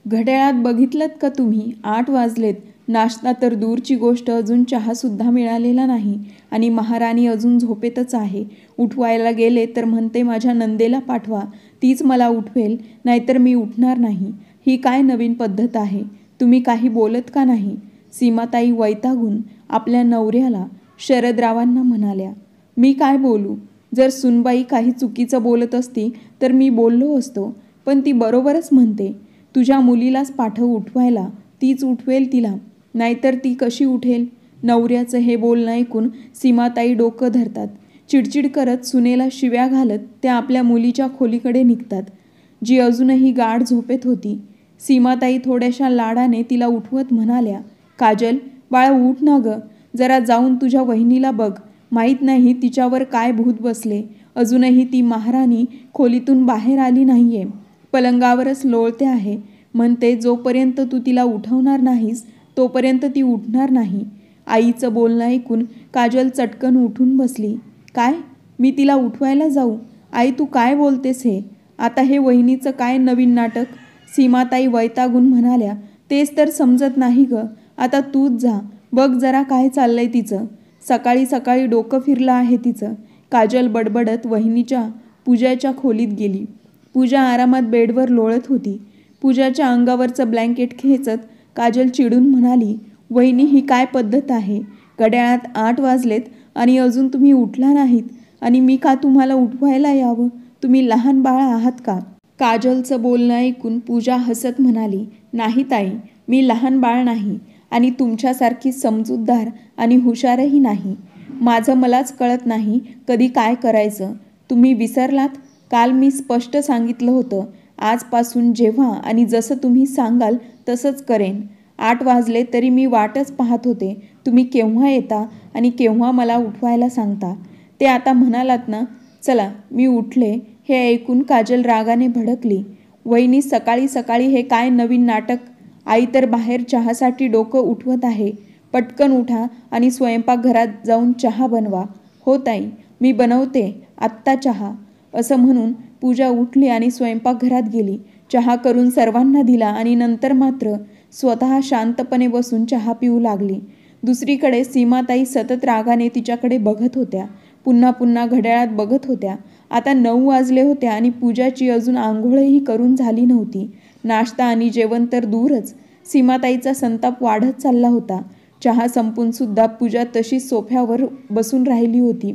घड्याळात बघितलंत का तुम्ही? 8 वाजलेत. नाश्ता तर दूरची गोष्ट, अजून चहासुद्धा मिळालेला नाही आणि महाराणी अजून झोपेतच आहे. उठवायला गेले तर म्हणते माझ्या नंदेला पाठवा, तीच मला उठवेल, नाहीतर मी उठणार नाही. ही काय नवीन पद्धत आहे? तुम्ही काही बोलत का नाही? सीमाताई वैतागून आपल्या नवऱ्याला शरदरावांना म्हणाल्या. मी काय बोलू? जर सुनबाई काही चुकीचं बोलत असती तर मी बोललो असतो, पण ती बरोबरच म्हणते. तुझ्या मुलीलाच पाठव उठवायला, तीच उठवेल तिला, नाहीतर ती कशी उठेल? नवऱ्याचं हे बोलणं ऐकून सीमाताई डोकं धरतात. चिडचिड करत सुनेला शिव्या घालत त्या आपल्या मुलीच्या खोलीकडे निघतात, जी अजूनही गाढ झोपेत होती. सीमाताई थोड्याशा लाडाने तिला उठवत म्हणाल्या, काजल बाळा उठ ना गं, जरा जाऊन तुझ्या वहिनीला बघ, माहीत नाही तिच्यावर काय भूत बसले. अजूनही ती महाराणी खोलीतून बाहेर आली नाहीये, पलंगावरच लोळते आहे. म्हणते जोपर्यंत तू तिला उठवणार नाहीस तोपर्यंत ती उठणार नाही. आईचं बोलणं ऐकून काजल चटकन उठून बसली. काय? मी तिला उठवायला जाऊ? आई तू काय बोलतेस हे? आता हे वहिनीचं काय नवीन नाटक? सीमाताई वैतागून म्हणाल्या, तेच तर समजत नाही गं. आता तूच जा, बघ जरा काय चाललंय तिचं. सकाळी सकाळी डोकं फिरलं आहे तिचं. काजल बडबडत वहिनीच्या पूजाच्या खोलीत गेली. पूजा आरामात बेडवर लोळत होती. पूजाच्या अंगावरचं ब्लँकेट खेचत काजल चिडून म्हणाली, वहिनी ही काय पद्धत आहे? घड्याळात 8 वाजलेत आणि अजून तुम्ही उठला नाहीत, आणि मी का तुम्हाला उठवायला यावं? तुम्ही लहान बाळ आहात का? काजलचं बोलणं ऐकून पूजा हसत म्हणाली, नाही ताई, मी लहान बाळ नाही आणि तुमच्यासारखी समजूतदार आणि हुशारही नाही. माझं मलाच कळत नाही कधी काय करायचं. तुम्ही विसरलात? काल मी स्पष्ट सांगितलं होतं, आजपासून जेव्हा आणि जसं तुम्ही सांगाल तसंच करेन. 8 वाजले तरी मी वाटच पाहत होते, तुम्ही केव्हा येता आणि केव्हा मला उठवायला सांगता. ते आता म्हणालात ना, चला मी उठले. हे ऐकून काजल रागाने भडकली. वहिनी सकाळी सकाळी हे काय नवीन नाटक? आई तर बाहेर चहासाठी डोकं उठवत आहे. पटकन उठा आणि स्वयंपाकघरात जाऊन चहा बनवा. हो ताई, मी बनवते आत्ता चहा, असं म्हणून पूजा उठली आणि स्वयंपाकघरात गेली. चहा करून सर्वांना दिला आणि नंतर मात्र स्वतः शांतपणे बसून चहा पिऊ लागली. दुसरीकडे सीमाताई सतत रागाने तिच्याकडे बघत होत्या. पुन्हा पुन्हा घड्याळात बघत होत्या. आता 9 वाजले होते आणि पूजाची अजून आंघोळही करून झाली नव्हती. नाश्ता आणि जेवण तर दूरच. सीमाताईचा संताप वाढत चालला होता. चहा संपून सुद्धा पूजा तशीच सोफ्यावर बसून राहिली होती.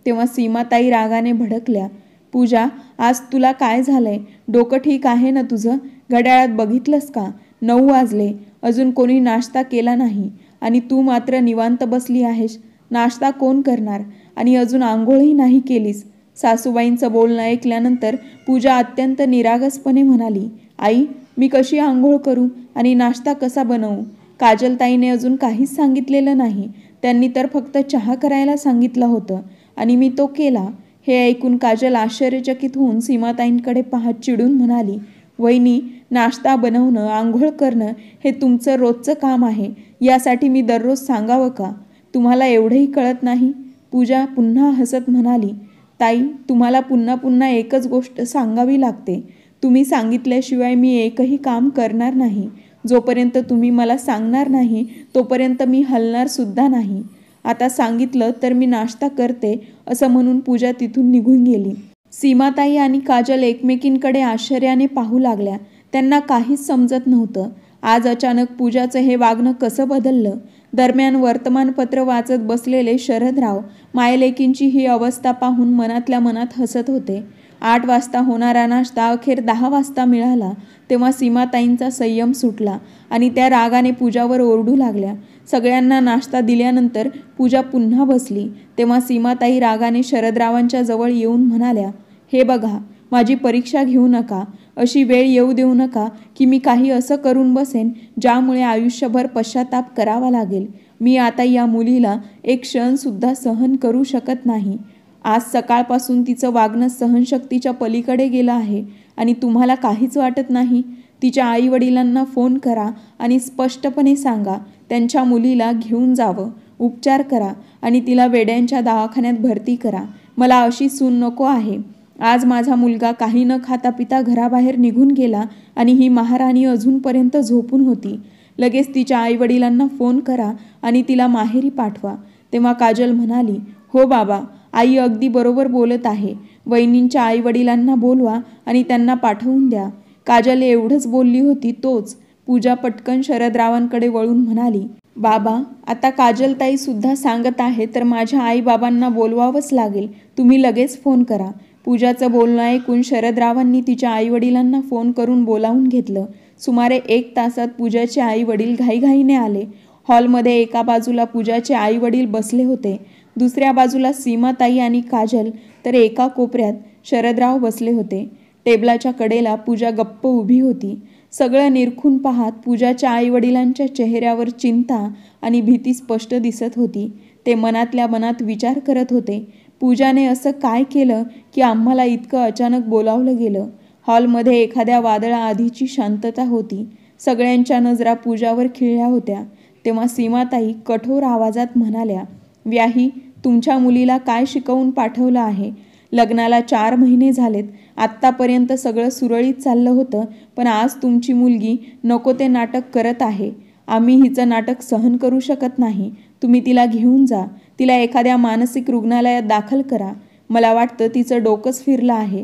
तेव्हा सीमाताई रागाने भडकल्या. पूजा, आज तुला काय झालंय? डोकं ठीक आहे ना तुझं? घड्याळात बघितलंस का? 9 वाजले, अजून कोणी नाश्ता केला नाही आणि तू मात्र निवांत बसली आहेस. नाश्ता कोण करणार? आणि अजून आंघोळही नाही केलीस. सासूबाईंचं बोलणं ऐकल्यानंतर पूजा अत्यंत निरागसपणे म्हणाली, आई, मी कशी आंघोळ करू आणि नाश्ता कसा बनवू? काजलताईने अजून काहीच सांगितलेलं नाही. त्यांनी तर फक्त चहा करायला सांगितलं होतं आणि मी तो केला. हे ऐकून काजल आश्चर्यचकित होऊन सीमाताईंकडे पाहत चिडून म्हणाली, वहिनी, नाश्ता बनवणं, आंघोळ करणं हे तुमचं रोजचं काम आहे. यासाठी मी दररोज सांगावं का? तुम्हाला एवढंही कळत नाही? पूजा पुन्हा हसत म्हणाली, ताई, तुम्हाला पुन्हा पुन्हा एकच गोष्ट सांगावी लागते. तुम्ही सांगितल्याशिवाय मी एकही काम करणार नाही. जोपर्यंत तुम्ही मला सांगणार नाही तोपर्यंत मी हलणार सुद्धा नाही. आता सांगितलं तर मी नाश्ता करते, असं म्हणून पूजा तिथून निघून गेली. सीमाताई आणि काजल एकमेकींकडे आश्चर्याने पाहू लागल्या. त्यांना काहीच समजत नव्हतं. आज अचानक पूजाचं हे वागणं कसं बदललं? दरम्यान वर्तमानपत्र वाचत बसलेले शरदराव मायलेकींची ही अवस्था पाहून मनातल्या मनात हसत होते. 8 वाजता होणारा नाश्ता अखेर 10 वाजता मिळाला तेव्हा सीमाताईंचा संयम सुटला आणि त्या रागाने पूजावर ओरडू लागल्या. सगळ्यांना नाश्ता दिल्यानंतर पूजा पुन्हा बसली तेव्हा सीमाताई रागाने शरदरावांच्या जवळ येऊन म्हणाल्या, हे बघा, माझी परीक्षा घेऊ नका. अशी वेळ येऊ देऊ नका की मी काही असं करून बसेन ज्यामुळे आयुष्यभर पश्चाताप करावा लागेल. मी आता या मुलीला एक क्षणसुद्धा सहन करू शकत नाही. आज सकाळपासून तिचं वागणं सहनशक्तीच्या पलीकडे गेलं आहे आणि तुम्हाला काहीच वाटत नाही? तिच्या आईवडिलांना फोन करा आणि स्पष्टपणे सांगा त्यांच्या मुलीला घेऊन जावं, उपचार करा आणि तिला वेड्यांच्या दवाखान्यात भरती करा. मला अशी सून नको आहे. आज माझा मुलगा काही न खाता पिता घराबाहेर निघून गेला आणि ही महाराणी अजूनपर्यंत झोपून होती. लगेच तिच्या आईवडिलांना फोन करा आणि तिला माहेरी पाठवा. तेव्हा काजल म्हणाली, हो बाबा, आई अगदी बरोबर बोलत आहे. वहिनींच्या आईवडिलांना बोलवा आणि त्यांना पाठवून द्या. काजल एवढंच बोलली होती तोच पूजा पटकन शरदरावांकडे वळून म्हणाली, बाबा, आता काजलताई सुद्धा सांगत आहे तर माझ्या आईबाबांना बोलवावंच लागेल. तुम्ही लगेच फोन करा. पूजाचं बोलणं ऐकून शरदरावांनी तिच्या आईवडिलांना फोन करून बोलावून घेतलं. सुमारे 1 तासात पूजाचे आईवडील घाईघाईने आले. हॉलमध्ये एका बाजूला पूजाचे आईवडील बसले होते, दुसऱ्या बाजूला सीमाताई आणि काजल, तर एका कोपऱ्यात शरदराव बसले होते. टेबलाच्या कडेला पूजा गप्प उभी होती. सगळं निरखून पाहत पूजाच्या आईवडिलांच्या चेहऱ्यावर चिंता आणि भीती स्पष्ट दिसत होती. ते मनातल्या मनात विचार करत होते, पूजाने असं काय केलं की आम्हाला इतकं अचानक बोलावलं गेलं. हॉलमध्ये एखाद्या वादळाआधीची शांतता होती. सगळ्यांच्या नजरा पूजावर खिळल्या होत्या. तेव्हा सीमाताई कठोर आवाजात म्हणाल्या, व्याही, तुमच्या मुलीला काय शिकवून पाठवलं आहे? लग्नाला 4 महिने झालेत. आत्तापर्यंत सगळं सुरळीत चाललं होतं, पण आज तुमची मुलगी नको ते नाटक करत आहे. आम्ही हिचं नाटक सहन करू शकत नाही. तुम्ही तिला घेऊन जा. तिला एखाद्या मानसिक रुग्णालयात दाखल करा. मला वाटतं तिचं डोकंच फिरलं आहे.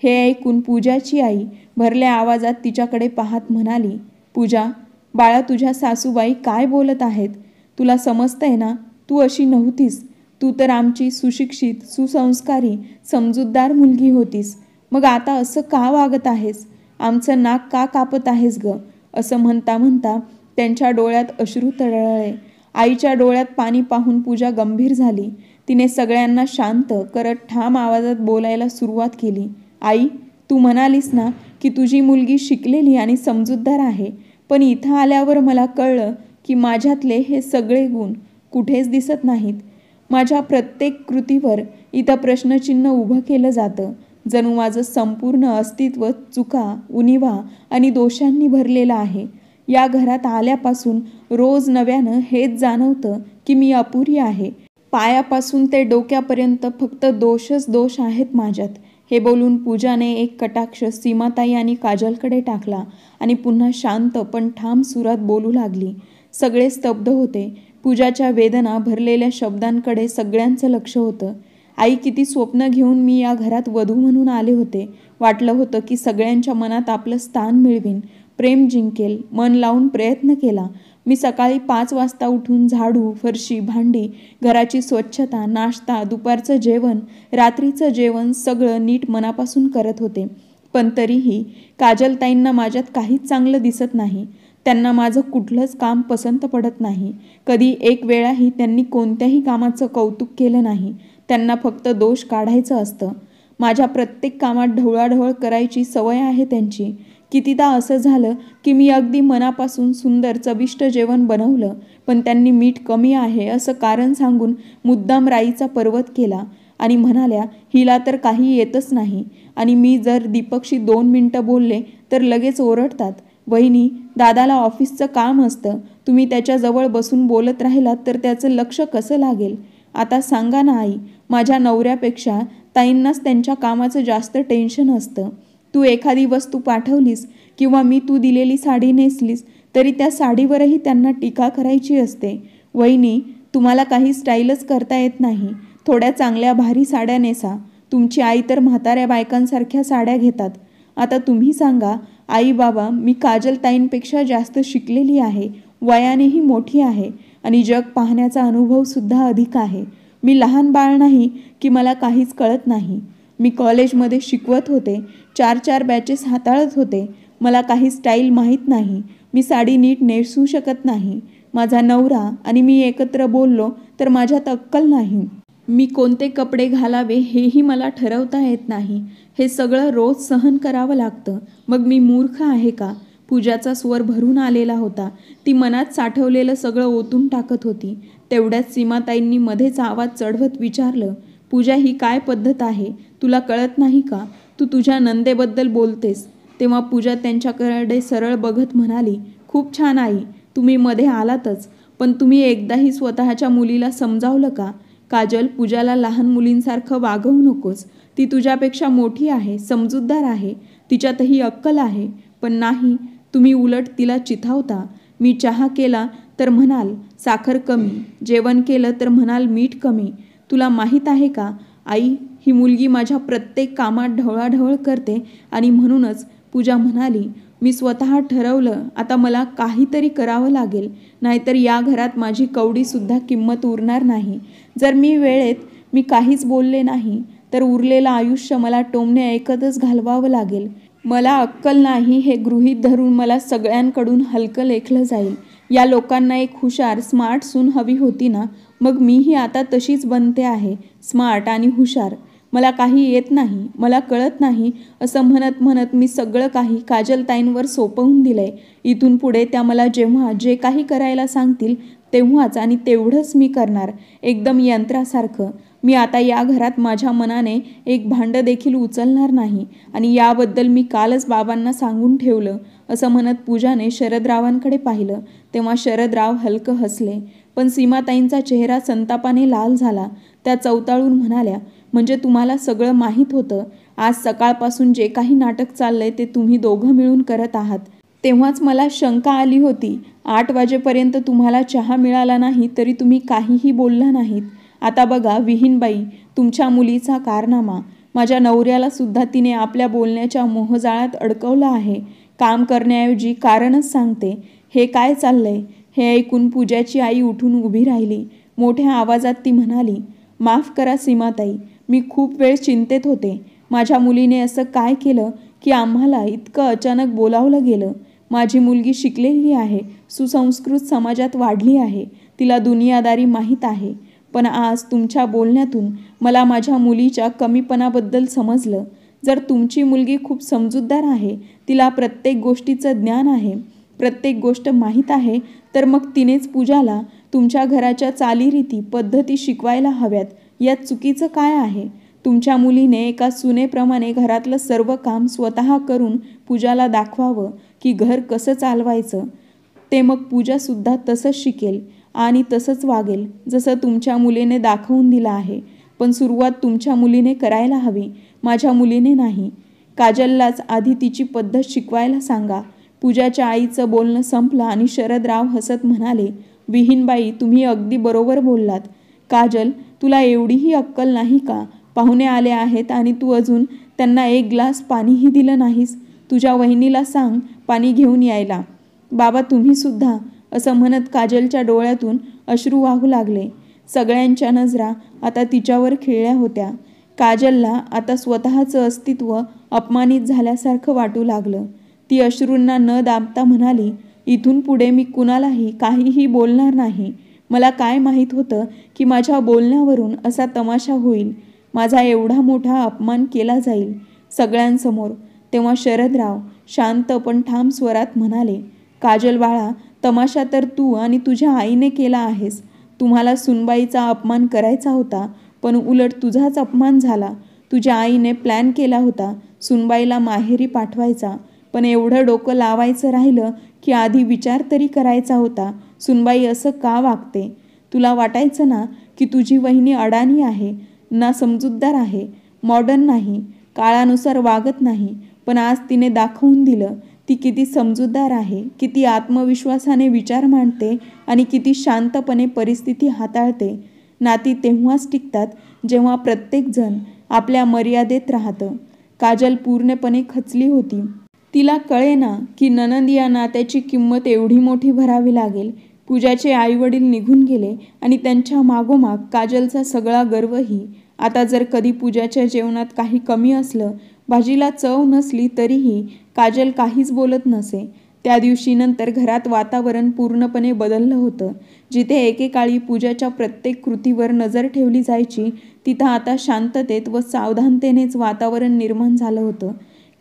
हे ऐकून पूजाची आई भरल्या आवाजात तिच्याकडे पाहत म्हणाली, पूजा, बाळा, तुझ्या सासूबाई काय बोलत आहेत? तुला समजतंय ना? तू अशी नव्हतीस. तू तर आमची सुशिक्षित, सुसंस्कारी, समजूतदार मुलगी होतीस. मग आता असं का वागत आहेस? आमचं नाक का कापत आहेस ग? असं म्हणता म्हणता त्यांच्या डोळ्यात अश्रू तरळले. आईच्या डोळ्यात पाणी पाहून पूजा गंभीर झाली. तिने सगळ्यांना शांत करत ठाम आवाजात बोलायला सुरुवात केली. आई, तू म्हणालीस ना की तुझी मुलगी शिकलेली आणि समजूतदार आहे, पण इथं आल्यावर मला कळलं की माझ्यातले हे सगळे गुण कुठेच दिसत नाहीत. माझ्या प्रत्येक कृतीवर इथं प्रश्नचिन्ह उभं केलं जातं. जणू माझं संपूर्ण अस्तित्व चुका, उणिवा आणि दोषांनी भरलेलं आहे. या घरात आल्यापासून रोज नव्यानं हेच जाणवतं की मी अपुरी आहे. पायापासून ते डोक्यापर्यंत फक्त दोषच दोष आहेत माझ्यात. हे बोलून पूजाने एक कटाक्ष सीमाताई आणि काजलकडे टाकला आणि पुन्हा शांत पण ठाम सुरात बोलू लागली. सगळे स्तब्ध होते. पूजाच्या वेदना भरलेल्या शब्दांकडे सगळ्यांचं लक्ष होतं. आई, किती स्वप्न घेऊन मी या घरात वधू म्हणून आले होते. वाटलं होतं की सगळ्यांच्या मनात आपलं स्थान मिळवीन, प्रेम जिंकेल, मन लावून प्रयत्न केला. मी सकाळी 5 वाजता उठून झाडू, फरशी, भांडी, घराची स्वच्छता, नाश्ता, दुपारचं जेवण, रात्रीचं जेवण सगळं नीट मनापासून करत होते. पण तरीही काजलताईंना माझ्यात काहीच चांगलं दिसत नाही. त्यांना माझं कुठलंच काम पसंत पडत नाही. कधी एक वेळाही त्यांनी कोणत्याही कामाचं कौतुक केलं नाही. त्यांना फक्त दोष काढायचं असतं. माझ्या प्रत्येक कामात ढवळाढवळ करायची सवय आहे त्यांची. कितीदा असं झालं की मी अगदी मनापासून सुंदर चविष्ट जेवण बनवलं, पण त्यांनी मीठ कमी आहे असं कारण सांगून मुद्दाम राईचा पर्वत केला आणि म्हणाल्या, हिला तर काही येतच नाही. आणि मी जर दीपकशी 2 मिनिटं बोलले तर लगेच ओरडतात, वहिनी, दादाला ऑफिसचं काम असतं. तुम्ही त्याच्याजवळ बसून बोलत राहिलात तर त्याचं लक्ष कसं लागेल? आता सांगा ना आई, माझ्या नवऱ्यापेक्षा ताईंनाच त्यांच्या कामाचं जास्त टेन्शन असतं. तू एखादी वस्तू पाठवलीस किंवा मी तू दिलेली साडी नेसलीस तरी त्या साडीवरही त्यांना टीका करायची असते. वहिनी, तुम्हाला काही स्टाईलच करता येत नाही. थोड्या चांगल्या भारी साड्या नेसा. तुमची आई तर म्हाताऱ्या बायकांसारख्या साड्या घेतात. आता तुम्ही सांगा आई बाबा, मी काजलताईंपेक्षा जास्त शिकलेली आहे, वयानेही मोठी आहे आणि जग पाहण्याचा अनुभवसुद्धा अधिक आहे. मी लहान बाळ नाही की मला काहीच कळत नाही. मी कॉलेजमध्ये शिकवत होते, 4 बॅचेस हाताळत होते. मला काही स्टाईल माहीत नाही. मी साडी नीट नेसू शकत नाही. माझा नवरा आणि मी एकत्र बोललो तर माझ्यात अक्कल नाही. मी कोणते कपडे घालावे हेही मला ठरवता येत नाही. हे सगळं रोज सहन करावं लागतं. मग मी मूर्ख आहे का? पूजाचा स्वर भरून आलेला होता. ती मनात साठवलेलं सगळं ओतून टाकत होती. तेवढ्यात सीमाताईंनी मध्येच आवाज चढवत विचारलं, पूजा, ही काय पद्धत आहे? तुला कळत नाही का? तू तुझ्या नंदेबद्दल बोलतेस. तेव्हा पूजा त्यांच्याकडे सरळ बघत म्हणाली, खूप छान आई, तुम्ही मध्ये आलातच, पण तुम्ही एकदाही स्वतःच्या मुलीला समजावलं का? काजल, पूजाला लहान मुलींसारखं वागवू नकोस. ती तुझ्यापेक्षा मोठी आहे, समजूतदार आहे, तिच्यातही अक्कल आहे. पण नाही, तुम्ही उलट तिला चिथावता. मी चहा केला तर म्हणाल साखर कमी, जेवण केलं तर म्हणाल मीठ कमी. तुला माहीत आहे का आई, ही मुलगी माझ्या प्रत्येक कामात ढवळाढवळ करते. आणि म्हणूनच पूजा म्हणाली, मी स्वतः ठरवलं, आता मला काहीतरी करावं लागेल, नाहीतर या घरात माझी कवडीसुद्धा किंमत उरणार नाही. जर मी काहीच बोलले नाही तर उरलेलं आयुष्य मला टोमणे ऐकतच घालवावं लागेल. मला अक्कल नाही हे गृहीत धरून मला सगळ्यांकडून हलकं लेखलं जाईल. या लोकांना एक हुशार, स्मार्ट सून हवी होती ना, मग मीही आता तशीच बनते आहे, स्मार्ट आणि हुशार. मला काही येत नाही, मला कळत नाही असं म्हणत म्हणत मी सगळं काही काजलताईंवर सोपवून दिलंय. इथून पुढे त्या मला जेव्हा जे काही करायला सांगतील तेव्हाच आणि तेवढंच मी करणार, एकदम यंत्रासारखं. मी आता या घरात माझ्या मनाने एक भांडं देखील उचलणार नाही आणि याबद्दल मी कालच बाबांना सांगून ठेवलं. असं म्हणत पूजाने शरदरावांकडे पाहिलं तेव्हा शरदराव हलकं हसले. पण सीमाताईंचा चेहरा संतापाने लाल झाला. त्या चवताळून म्हणाल्या, म्हणजे तुम्हाला सगळं माहीत होतं? आज सकाळपासून जे काही नाटक चाललंय ते तुम्ही दोघं मिळून करत आहात. तेव्हाच मला शंका आली होती. 8 वाजेपर्यंत तुम्हाला चहा मिळाला नाही तरी तुम्ही काहीही बोलला नाहीत. आता बघा विहीनबाई, तुमच्या मुलीचा कारनामा. माझ्या नवऱ्याला सुद्धा तिने आपल्या बोलण्याच्या मोहजाळात अडकवलं आहे. काम करण्याऐवजी कारणच सांगते. हे काय चाललंय? हे ऐकून पूजाची आई उठून उभी राहिली. मोठ्या आवाजात ती म्हणाली, माफ करा सीमाताई, मी खूप वेळ चिंतेत होते. माझ्या मुलीने असं काय केलं की आम्हाला इतकं अचानक बोलावलं गेलं? माझी मुलगी शिकलेली आहे, सुसंस्कृत समाजात वाढली आहे, तिला दुनियादारी माहीत आहे. पण आज तुमच्या बोलण्यातून मला माझ्या मुलीच्या कमीपणाबद्दल समजलं. जर तुमची मुलगी खूप समजूतदार आहे, तिला प्रत्येक गोष्टीचं ज्ञान आहे, प्रत्येक गोष्ट माहीत आहे, तर मग तिनेच पूजाला तुमच्या घराच्या चालीरीती, पद्धती शिकवायला हव्यात. यात चुकीचं काय आहे? तुमच्या मुलीने एका सुनेप्रमाणे घरातलं सर्व काम स्वतः करून पूजाला दाखवावं की घर कसं चालवायचं. ते मग पूजासुद्धा तसंच शिकेल आणि तसंच वागेल जसं तुमच्या मुलीने दाखवून दिलं आहे. पण सुरुवात तुमच्या मुलीने करायला हवी, माझ्या मुलीने नाही. काजललाच आधी तिची पद्धत शिकवायला सांगा. पूजाच्या आईचं बोलणं संपलं आणि शरदराव हसत म्हणाले, विहीनबाई, तुम्ही अगदी बरोबर बोललात. काजल, तुला एवढीही अक्कल नाही का? पाहुणे आले आहेत आणि तू अजून त्यांना एक ग्लास पाणीही दिलं नाहीस. तुझ्या वहिनीला सांग पाणी घेऊन यायला. बाबा, तुम्ही सुद्धा, असं म्हणत काजलच्या डोळ्यातून अश्रू वाहू लागले. सगळ्यांच्या नजरा आता तिच्यावर खिळल्या होत्या. काजलला आता स्वतःचं अस्तित्व अपमानित झाल्यासारखं वाटू लागलं. ती अश्रूंना न दाबता म्हणाली, इथून पुढे मी कुणालाही काहीही बोलणार नाही. मला काय माहीत होतं की माझ्या बोलण्यावरून असा तमाशा होईल, माझा एवढा मोठा अपमान केला जाईल सगळ्यांसमोर. तेव्हा शरदराव शांत पण ठाम स्वरात म्हणाले, काजल बाळा, तमाशा तर तू आणि तुझ्या आईने केला आहेस. तुम्हाला सुनबाईचा अपमान करायचा होता, पण उलट तुझाच अपमान झाला. तुझ्या आईने प्लॅन केला होता सुनबाईला माहेरी पाठवायचा, पण एवढं डोकं लावायचं राहिलं की आधी विचार तरी करायचा होता, सुनबाई असं का वागते. तुला वाटायचं ना की तुझी वहिनी अडाणी आहे, ना समजूतदार आहे, मॉडर्न नाही, काळानुसार वागत नाही. पण आज तिने दाखवून दिलं ती किती समजूतदार आहे, किती आत्मविश्वासाने विचार मांडते आणि किती शांतपणे परिस्थिती हाताळते. नाती तेव्हाच टिकतात जेव्हा प्रत्येकजण आपल्या मर्यादेत राहतं. काजल पूर्णपणे खचली होती. तिला कळेना की नणंद या नात्याची किंमत एवढी मोठी भरावी लागेल. पूजाचे आईवडील निघून गेले आणि त्यांच्या मागोमाग काजलचा सगळा गर्वही. आता जर कधी पूजाच्या जेवणात काही कमी असलं, भाजीला चव नसली तरीही काजल काहीच बोलत नसे. त्या दिवशी नंतर घरात वातावरण पूर्णपणे बदललं होतं. जिथे एकेकाळी पूजाच्या प्रत्येक कृतीवर नजर ठेवली जायची, तिथं आता शांततेत व सावधानतेनेच वातावरण निर्माण झालं होतं.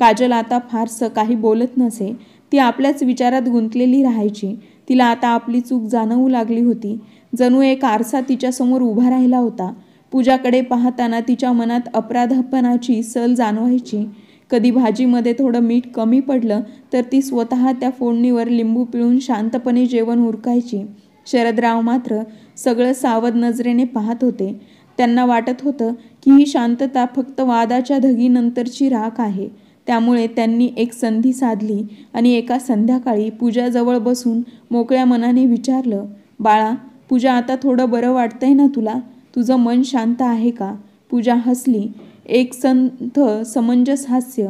काजल आता फारसं काही बोलत नसे. ती आपल्याच विचारात गुंतलेली राहायची. तिला आता आपली चूक जाणवू लागली होती. जणू एक आरसा तिच्यासमोर उभा राहिला होता. पूजाकडे पाहताना तिच्या मनात अपराधपणाची सल जाणवायची. कधी भाजीमध्ये थोडं मीठ कमी पडलं तर ती स्वतः त्या फोडणीवर लिंबू पिळून शांतपणे जेवण उरकायची. शरदराव मात्र सगळं सावध नजरेने पाहत होते. त्यांना वाटत होतं की ही शांतता फक्त वादाच्या धगीनंतरची राख आहे. त्यामुळे त्यांनी एक संधी साधली आणि एका संध्याकाळी पूजाजवळ बसून मोकळ्या मनाने विचारलं, बाळा, पूजा, आता थोडं बरं वाटतंय ना तुला? तुझं मन शांत आहे का? पूजा हसली, एक संथ समंजस हास्य.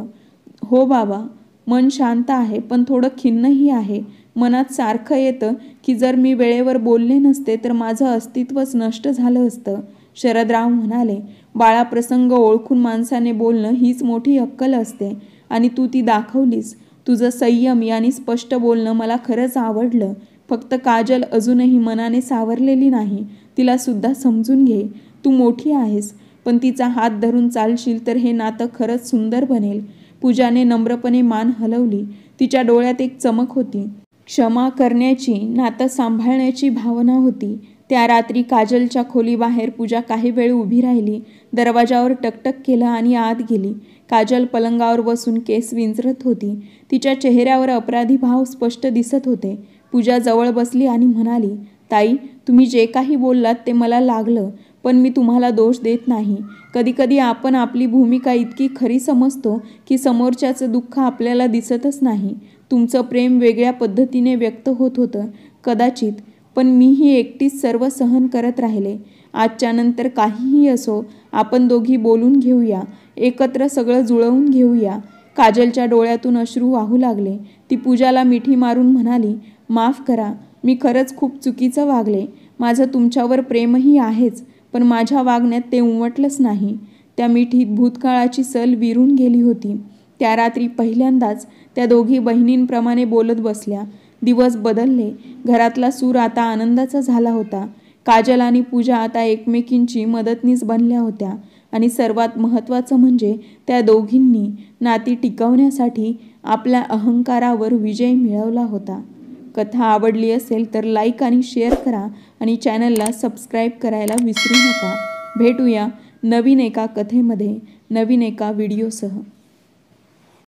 हो बाबा, मन शांत आहे, पण थोडं खिन्नही आहे. मनात सारखं येतं की जर मी वेळेवर बोलले नसते तर माझं अस्तित्वच नष्ट झालं असतं. शरदराव म्हणाले, बाळा, प्रसंग ओळखून माणसाने बोलणं हीच मोठी अक्कल असते आणि तू ती दाखवलीस. तुझं संयमी आणि स्पष्ट बोलणं मला खरंच आवडलं. फक्त काजल अजूनही मनाने सावरलेली नाही. तिला सुद्धा समजून घे. तू मोठी आहेस, पण तिचा हात धरून चालशील तर हे नातं खरंच सुंदर बनेल. पूजाने नम्रपणे मान हलवली. तिच्या डोळ्यात एक चमक होती. क्षमा करण्याची, नातं सांभाळण्याची भावना होती. त्या रात्री काजलच्या खोलीबाहेर पूजा काही वेळ उभी राहिली. दरवाजावर टकटक केलं आणि आत गेली. काजल पलंगावर बसून केस विंचरत होती. तिच्या चेहऱ्यावर अपराधी भाव स्पष्ट दिसत होते. पूजा जवळ बसली आणि म्हणाली, ताई, तुम्ही जे काही बोललात ते मला लागलं, पण मी तुम्हाला दोष देत नाही. कधीकधी आपण आपली भूमिका इतकी खरी समजतो की समोरच्याचं दुःख आपल्याला दिसतच नाही. तुमचं प्रेम वेगळ्या पद्धतीने व्यक्त होत होतं कदाचित, पण मीही एकटीच सर्व सहन करत राहिले. आजच्या नंतर काहीही असो, आपण दोघी बोलून घेऊया, एकत्र सगळं जुळवून घेऊया. काजलच्या डोळ्यातून अश्रू वाहू लागले. ती पूजाला मिठी मारून म्हणाली, माफ करा, मी खरंच खूप चुकीचं वागले. माझं तुमच्यावर प्रेमही आहेच, पण माझ्या वागण्यात ते उमटलंच नाही. त्या मिठीत भूतकाळाची सल विरून गेली होती. त्या रात्री पहिल्यांदाच त्या दोघी बहिणींप्रमाणे बोलत बसल्या. दिवस बदलले. घरातला सूर आता आनंदाचा झाला होता. काजल आणि पूजा आता एकमेकींची मदतनीस बनल्या होत्या आणि सर्वात महत्त्वाचं म्हणजे त्या दोघींनी नाती टिकवण्यासाठी आपल्या अहंकारावर विजय मिळवला होता. कथा आवडली असेल तर लाईक आणि शेअर करा आणि चॅनलला सबस्क्राईब करायला विसरू नका. भेटूया नवीन एका कथेमध्ये, नवीन एका व्हिडिओसह.